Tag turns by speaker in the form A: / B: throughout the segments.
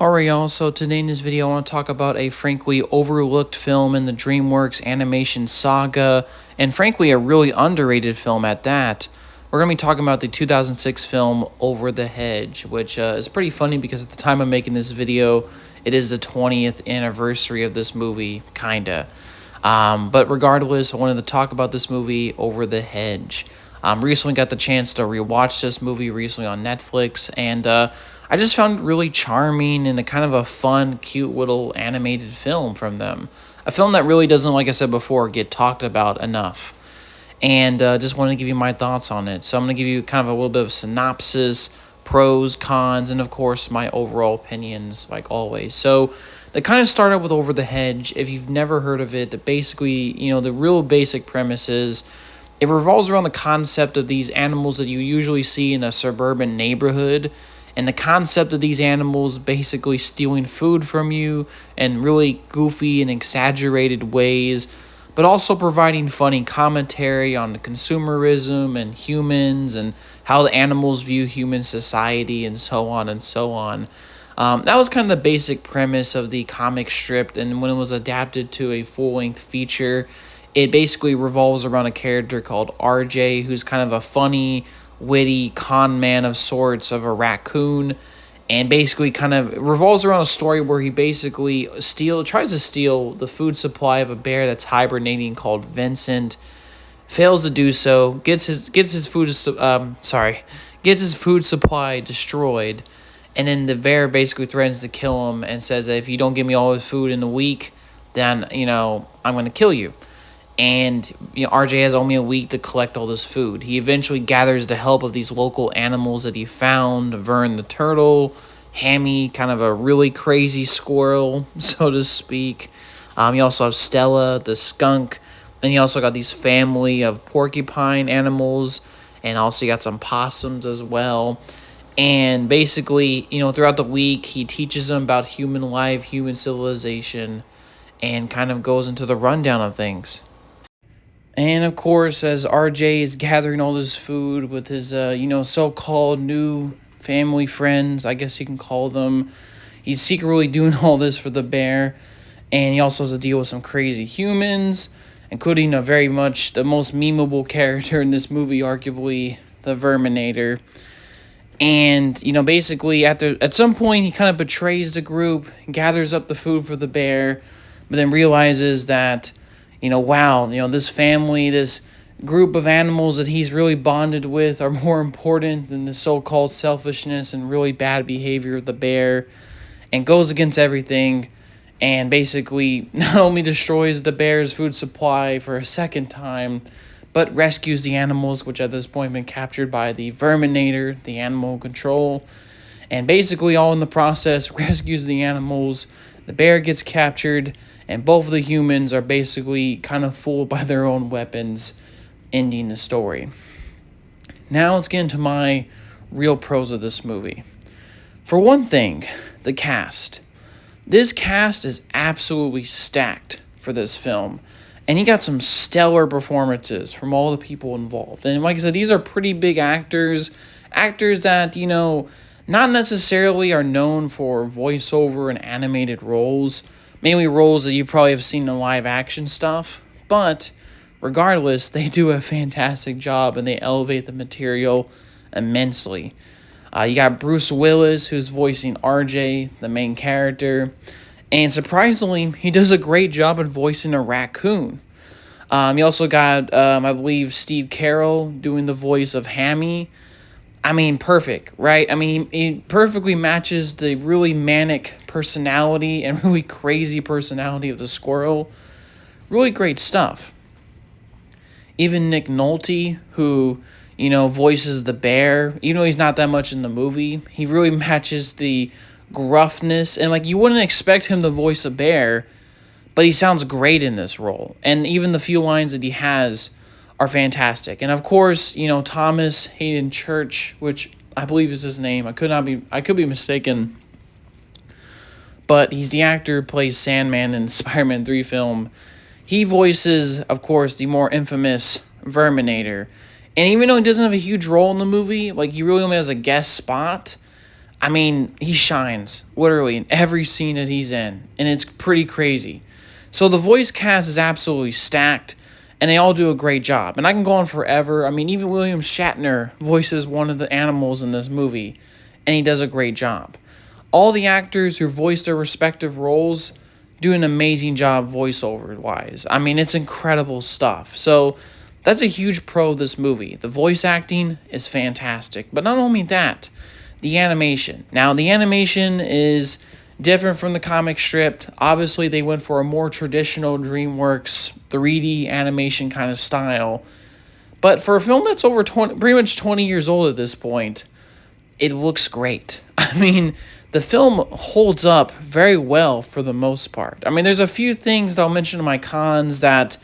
A: Alright y'all, so today in this video I want to talk about a frankly overlooked film in the DreamWorks animation saga, and frankly a really underrated film at that. We're going to be talking about the 2006 film Over the Hedge, which is pretty funny because at the time I'm making this video, it is the 20th anniversary of this movie, kinda. But regardless, I wanted to talk about this movie, Over the Hedge. Recently got the chance to rewatch this movie recently on Netflix, and I just found it really charming and a kind of a fun, cute little animated film from them. A film that really doesn't, like I said before, get talked about enough. And just wanted to give you my thoughts on it. So I'm going to give you kind of a little bit of synopsis, pros, cons, and of course my overall opinions, like always. So they kind of start out with Over the Hedge. If you've never heard of it, the real basic premise is it revolves around the concept of these animals that you usually see in a suburban neighborhood, and the concept of these animals basically stealing food from you in really goofy and exaggerated ways, but also providing funny commentary on the consumerism and humans and how the animals view human society and so on and so on. That was kind of the basic premise of the comic strip, and when it was adapted to a full-length feature, it basically revolves around a character called RJ, who's kind of a funny, witty con man of sorts of a raccoon, and basically kind of revolves around a story where he basically tries to steal the food supply of a bear that's hibernating called Vincent, fails to do so, gets his food supply destroyed, and then the bear basically threatens to kill him and says that if you don't give me all his food in a week, then I'm going to kill you. And RJ has only a week to collect all this food. He eventually gathers the help of these local animals that he found: Vern the turtle, Hammy, kind of a really crazy squirrel, so to speak. You also have Stella, the skunk, and you also got these family of porcupine animals, and also you got some possums as well. And basically, throughout the week, he teaches them about human life, human civilization, and kind of goes into the rundown of things. And of course, as RJ is gathering all this food with his, so-called new family friends, I guess you can call them, he's secretly doing all this for the bear. And he also has to deal with some crazy humans, including very much the most memeable character in this movie, arguably, the Verminator. And, basically, at some point, he kind of betrays the group, gathers up the food for the bear, but then realizes that this family, this group of animals that he's really bonded with are more important than the so-called selfishness and really bad behavior of the bear, and goes against everything and basically not only destroys the bear's food supply for a second time, but rescues the animals, which at this point have been captured by the Verminator, the animal control, and basically all in the process rescues the animals. The bear gets captured, and both of the humans are basically kind of fooled by their own weapons, ending the story. Now let's get into my real pros of this movie. For one thing, the cast. This cast is absolutely stacked for this film, and you got some stellar performances from all the people involved. And like I said, these are pretty big actors that, not necessarily are known for voiceover and animated roles, mainly roles that you probably have seen in live action stuff, but regardless, they do a fantastic job and they elevate the material immensely. You got Bruce Willis, who's voicing RJ, the main character, and surprisingly, he does a great job at voicing a raccoon. You also got, I believe, Steve Carell doing the voice of Hammy. Perfect, right? He perfectly matches the really manic personality and really crazy personality of the squirrel. Really great stuff. Even Nick Nolte, who, voices the bear, even though he's not that much in the movie, he really matches the gruffness, and, you wouldn't expect him to voice a bear, but he sounds great in this role. And even the few lines that he has are fantastic. And of course, Thomas Hayden Church, which I believe is his name. I could be mistaken. But he's the actor who plays Sandman in the Spider-Man 3 film. He voices, of course, the more infamous Verminator. And even though he doesn't have a huge role in the movie, he really only has a guest spot, I mean, he shines literally in every scene that he's in, and it's pretty crazy. So the voice cast is absolutely stacked, and they all do a great job. And I can go on forever. I mean, even William Shatner voices one of the animals in this movie, and he does a great job. All the actors who voice their respective roles do an amazing job voiceover wise. I mean, it's incredible stuff. So that's a huge pro of this movie. The voice acting is fantastic. But not only that, the animation. Now, the animation is different from the comic strip. Obviously, they went for a more traditional DreamWorks 3D animation kind of style. But for a film that's over 20, pretty much 20 years old at this point, it looks great. I mean, the film holds up very well for the most part. I mean, there's a few things that I'll mention in my cons that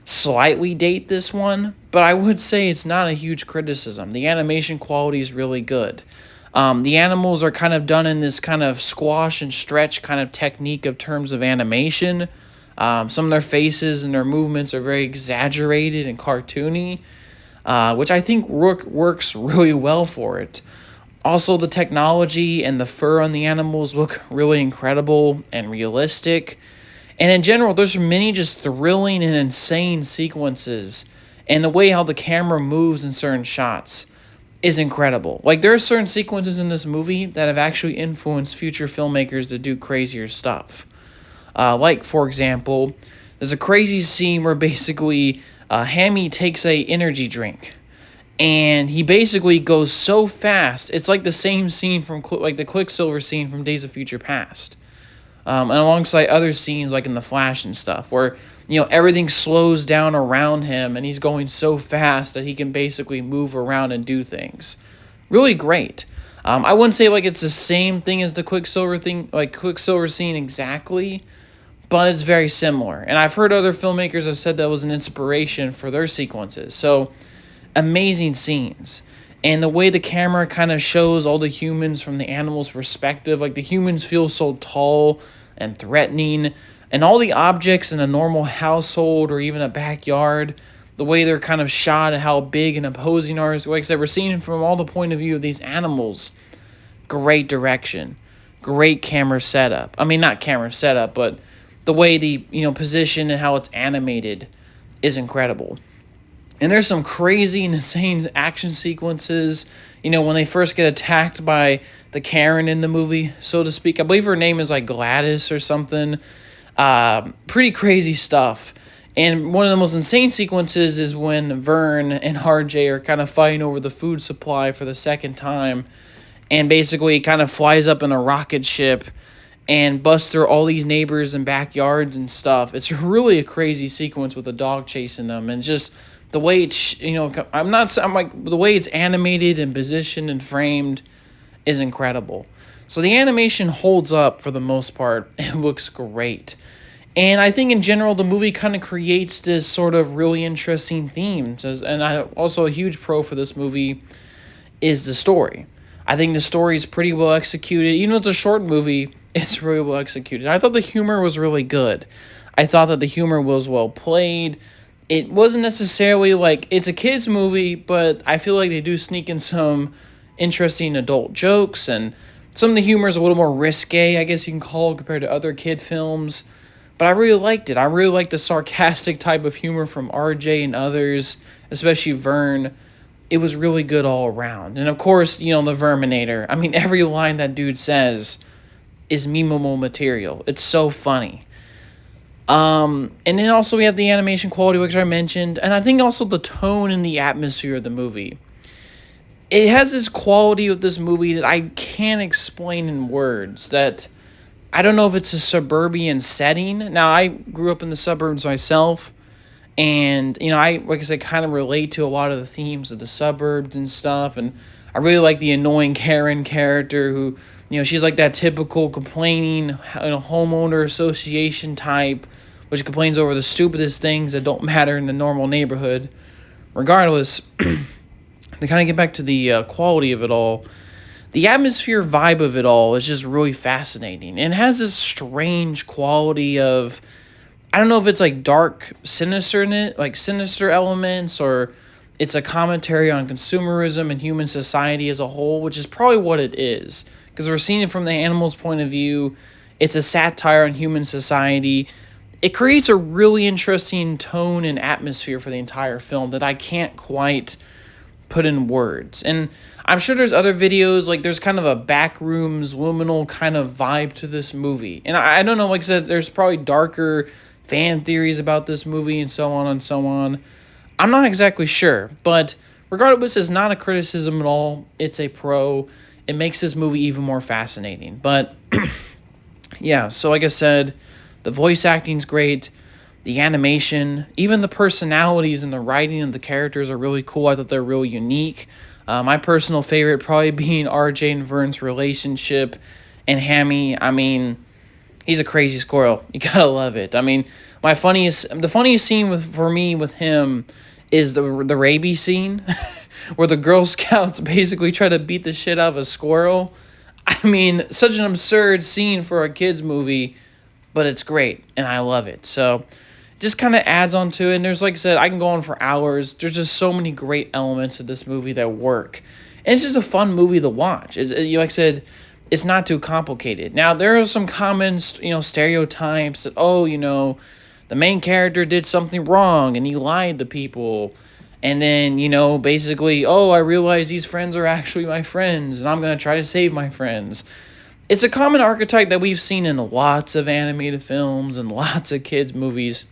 A: slightly date this one, but I would say it's not a huge criticism. The animation quality is really good. The animals are kind of done in this kind of squash and stretch kind of technique of terms of animation. Some of their faces and their movements are very exaggerated and cartoony, which I think works really well for it. Also, the technology and the fur on the animals look really incredible and realistic. And in general, there's many just thrilling and insane sequences. And the way how the camera moves in certain shots is incredible. Like, there are certain sequences in this movie that have actually influenced future filmmakers to do crazier stuff. Like, for example, there's a crazy scene where basically Hammy takes a energy drink. And he basically goes so fast. It's like the same scene from like the Quicksilver scene from Days of Future Past. And alongside other scenes like in The Flash and stuff, where, you know, everything slows down around him and he's going so fast that he can basically move around and do things. Really great. I wouldn't say like it's the same thing as the Quicksilver thing, like Quicksilver scene exactly, but it's very similar. And I've heard other filmmakers have said that was an inspiration for their sequences. So amazing scenes. And the way the camera kind of shows all the humans from the animals' perspective, like the humans feel so tall and threatening, and all the objects in a normal household or even a backyard, the way they're kind of shot and how big and imposing are. Like I said, we're seeing from all the point of view of these animals. Great direction. Great camera setup. I mean, not camera setup, but the way the, you know, position and how it's animated is incredible. And there's some crazy and insane action sequences. You know, when they first get attacked by the Karen in the movie, so to speak. I believe her name is like Gladys or something. Pretty crazy stuff. And one of the most insane sequences is when Vern and RJ are kind of fighting over the food supply for the second time. And basically kind of flies up in a rocket ship and busts through all these neighbors and backyards and stuff. It's really a crazy sequence with a dog chasing them. And just the way it's, you know, I'm like, the way it's animated and positioned and framed is incredible. So the animation holds up for the most part. It looks great. And I think in general, the movie kind of creates this sort of really interesting themes. Also a huge pro for this movie is the story. I think the story is pretty well executed. Even though it's a short movie, it's really well executed. I thought the humor was really good. I thought that the humor was well played. It wasn't necessarily like, it's a kid's movie, but I feel like they do sneak in some interesting adult jokes, and some of the humor is a little more risque, I guess you can call it, compared to other kid films. But I really liked it. I really liked the sarcastic type of humor from RJ and others, especially Vern. It was really good all around. And of course, you know, the Verminator. I mean, every line that dude says is memeable material. It's so funny. And then also we have the animation quality, which I mentioned, and I think also the tone and the atmosphere of the movie. It has this quality with this movie that I can't explain in words, that I don't know if it's a suburban setting. Now, I grew up in the suburbs myself, and, you know, like I said, kind of relate to a lot of the themes of the suburbs and stuff, and I really like the annoying Karen character who, you know, she's like that typical complaining, you know, homeowner association type, which complains over the stupidest things that don't matter in the normal neighborhood. Regardless, to kind of get back to the quality of it all, the atmosphere vibe of it all is just really fascinating. And it has this strange quality of, I don't know if it's like dark, sinister in it, like sinister elements, or it's a commentary on consumerism and human society as a whole, which is probably what it is. because we're seeing it from the animal's point of view. It's a satire on human society. It creates a really interesting tone and atmosphere for the entire film that I can't quite put in words. And I'm sure there's other videos, like there's kind of a backrooms liminal kind of vibe to this movie. And I don't know, like I said, there's probably darker fan theories about this movie and so on and so on. I'm not exactly sure, but regardless, it's not a criticism at all. It's a pro. It makes this movie even more fascinating. But yeah, so like I said, the voice acting's great. The animation, even the personalities and the writing of the characters are really cool. I thought they're really unique. My personal favorite probably being RJ and Vern's relationship, and Hammy. I mean, he's a crazy squirrel. You gotta love it. I mean, the funniest scene for me with him is the rabies scene, where the Girl Scouts basically try to beat the shit out of a squirrel. I mean, such an absurd scene for a kids movie, but it's great and I love it. So just kind of adds on to it. And there's, like I said, I can go on for hours. There's just so many great elements of this movie that work. And it's just a fun movie to watch. Like I said, it's not too complicated. Now, there are some common, stereotypes that, the main character did something wrong and he lied to people. And then, basically, I realize these friends are actually my friends and I'm going to try to save my friends. It's a common archetype that we've seen in lots of animated films and lots of kids' movies.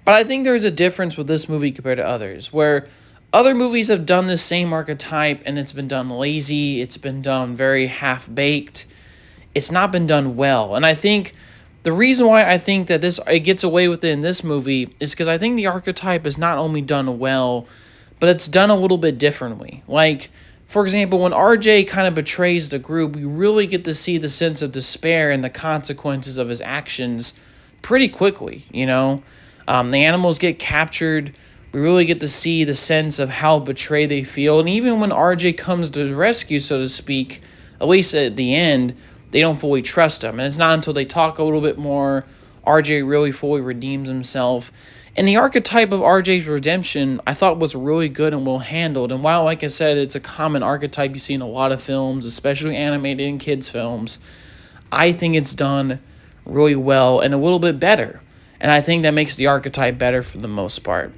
A: But I think there's a difference with this movie compared to others, where other movies have done the same archetype and it's been done lazy, it's been done very half-baked, it's not been done well. And I think the reason why I think that it gets away with it in this movie is because I think the archetype is not only done well, but it's done a little bit differently. Like, for example, when RJ kind of betrays the group, we really get to see the sense of despair and the consequences of his actions pretty quickly, The animals get captured. We really get to see the sense of how betrayed they feel. And even when RJ comes to the rescue, so to speak, at least at the end, they don't fully trust him. And it's not until they talk a little bit more, RJ really fully redeems himself. And the archetype of RJ's redemption, I thought, was really good and well handled. And while, like I said, it's a common archetype you see in a lot of films, especially animated and kids' films, I think it's done really well and a little bit better. And I think that makes the archetype better for the most part.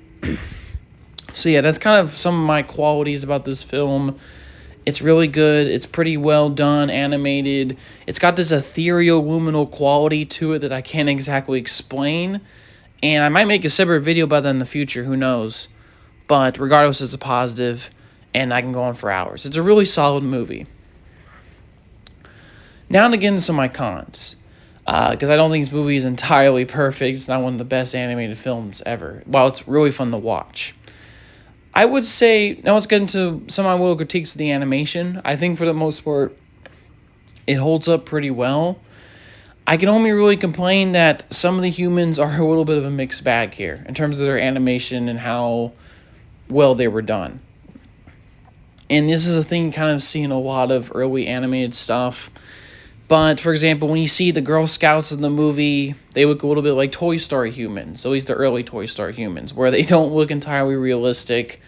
A: So yeah, that's kind of some of my qualities about this film. It's really good. It's pretty well done, animated. It's got this ethereal, luminal quality to it that I can't exactly explain. And I might make a separate video about that in the future. Who knows? But regardless, it's a positive, and I can go on for hours. It's a really solid movie. Now to get into some of my cons. Because I don't think this movie is entirely perfect. It's not one of the best animated films ever. While it's really fun to watch. I would say, now let's get into some of my little critiques of the animation. I think for the most part, it holds up pretty well. I can only really complain that some of the humans are a little bit of a mixed bag here in terms of their animation and how well they were done. And this is a thing you kind of see in a lot of early animated stuff. But, for example, when you see the Girl Scouts in the movie, they look a little bit like Toy Story humans, at least the early Toy Story humans, where they don't look entirely realistic.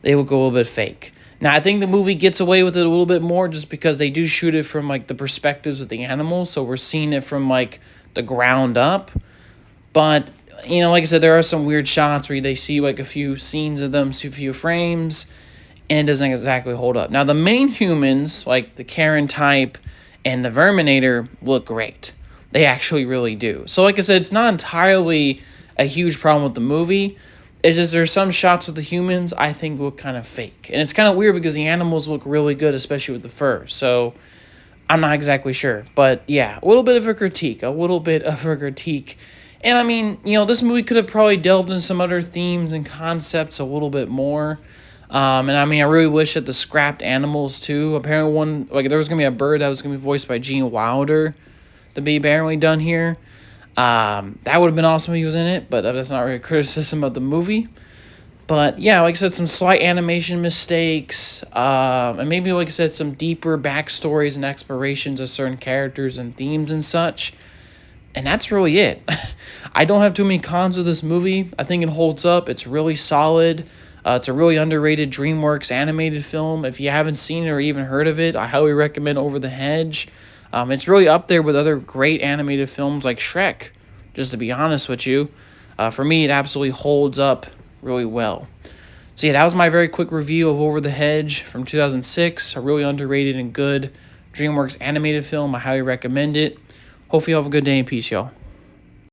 A: They look a little bit fake. Now, I think the movie gets away with it a little bit more just because they do shoot it from, the perspectives of the animals, so we're seeing it from, the ground up. But, like I said, there are some weird shots where they see, a few scenes of them, see a few frames, and it doesn't exactly hold up. Now, the main humans, like the Karen type and the Verminator, look great. They actually really do. So, like I said, it's not entirely a huge problem with the movie. It's just there's some shots with the humans I think look kind of fake. And it's kind of weird because the animals look really good, especially with the fur. So, I'm not exactly sure. But, yeah, a little bit of a critique. And, I mean, this movie could have probably delved into some other themes and concepts a little bit more. And I mean, I really wish that the scrapped animals too. Apparently there was going to be a bird that was going to be voiced by Gene Wilder to be apparently done here. That would have been awesome if he was in it, but that's not really a criticism of the movie. But yeah, like I said, some slight animation mistakes, and maybe, like I said, some deeper backstories and explorations of certain characters and themes and such. And that's really it. I don't have too many cons with this movie. I think it holds up. It's really solid. It's a really underrated DreamWorks animated film. If you haven't seen it or even heard of it, I highly recommend Over the Hedge. It's really up there with other great animated films like Shrek, just to be honest with you. For me, it absolutely holds up really well. So yeah, that was my very quick review of Over the Hedge from 2006, a really underrated and good DreamWorks animated film. I highly recommend it. Hopefully you have a good day and peace, y'all.